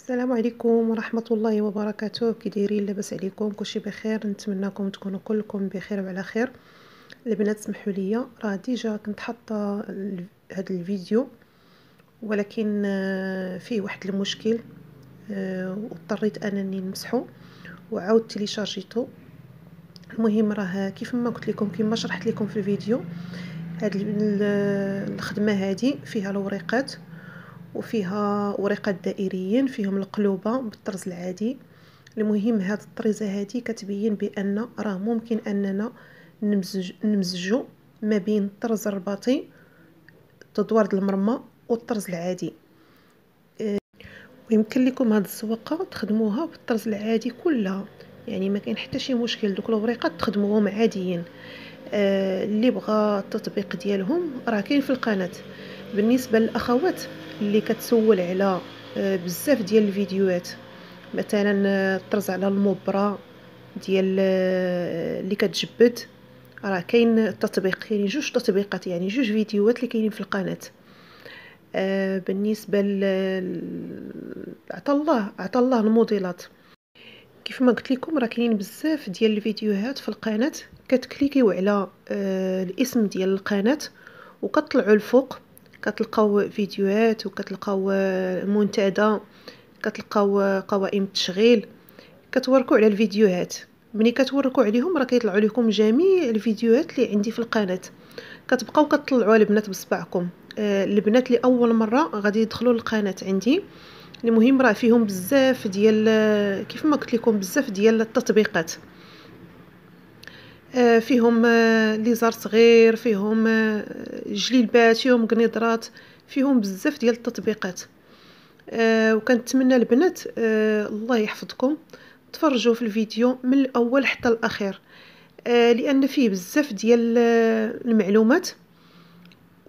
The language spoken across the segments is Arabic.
السلام عليكم ورحمة الله وبركاته. كي دايرين؟ لاباس عليكم؟ كلشي بخير؟ نتمنىكم تكونوا كلكم بخير وعلى خير. البنات سمحوا لي، راه ديجا كنت حاطه هذا الفيديو، ولكن فيه واحد المشكل، واضطريت انني نمسحه وعاود تيليشارجيتو. المهم راه كيف ما قلت لكم، كما شرحت لكم في الفيديو، هاد الخدمه هذه فيها الوريقات، وفيها ورقات دائريين فيهم القلوبه بالطرز العادي. المهم هاد الطريزه هذه كتبين بان راه ممكن اننا نمزجوا ما بين الطرز الرباطي تدوار المرمى والطرز العادي. ويمكن لكم هاد الزواقه تخدموها بالطرز العادي كلها، يعني ما كاين حتى شي مشكل. دوك الوريقات تخدموهم عاديين. اللي بغى التطبيق ديالهم راه كاين في القناه. بالنسبه للاخوات اللي كتسول على بزاف ديال الفيديوهات، مثلا الطرز على المبرة ديال اللي كتجبد، راه كاين التطبيق، كاين جوج تطبيقات، يعني جوج فيديوهات اللي كاينين في القناه. بالنسبه عطا الله الموديلات، كيف ما قلت لكم راه كاينين بزاف ديال الفيديوهات في القناه. كتكليكيو على الاسم ديال القناه وكتطلعوا الفوق، كتلقاو فيديوهات وكتلقاو منتدى، كتلقاو قوائم التشغيل، كتوركوا على الفيديوهات. ملي كتوركوا عليهم راه كيطلعوا لكم جميع الفيديوهات اللي عندي في القناه. كتبقاو كتطلعوا البنات بصبعكم. البنات اللي اول مره غادي يدخلوا للقناه عندي، المهم راه فيهم بزاف ديال كيف ما قلت لكم بزاف ديال التطبيقات. فيهم ليزار صغير، فيهم جليلبات، فيهم قنيضرات، فيهم بزاف ديال التطبيقات. وكنتمنى البنات الله يحفظكم تفرجوا في الفيديو من الاول حتى الاخير، لان فيه بزاف ديال المعلومات.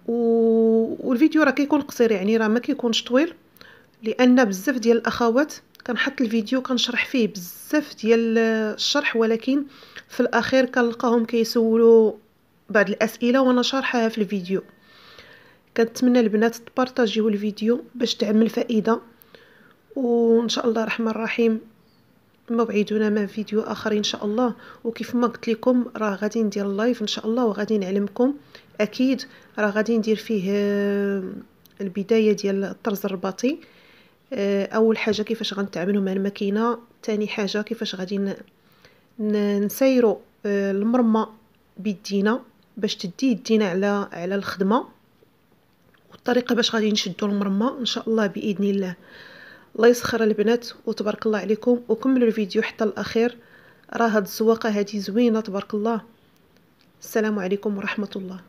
والفيديو راه كيكون قصير، يعني راه ما كيكونش طويل، لان بزاف ديال الاخوات كنحط الفيديو كنشرح فيه بزاف ديال الشرح، ولكن في الاخير كنلقاهم كيسولوا بعض الاسئله وانا شارحاها في الفيديو. كنتمنى البنات تبارطاجيو الفيديو باش تعمل فائده، وان شاء الله الرحمن الرحيم موعدنا مع فيديو اخر ان شاء الله. وكيف ما قلت لكم راه غادي ندير لايف ان شاء الله، وغادي نعلمكم اكيد. راه غادي ندير فيه البدايه ديال الطرز الرباطي. اول حاجه كيفاش غنتعاملوا مع الماكينه، ثاني حاجه كيفاش غادي نسيروا المرمى بيدينا باش تدي يدينا على الخدمه، والطريقه باش غادي نشدوا المرمى ان شاء الله باذن الله. الله يسخر البنات وتبارك الله عليكم، وكملوا الفيديو حتى الاخير. راه هاد الزواقه هذه زوينه تبارك الله. السلام عليكم ورحمه الله.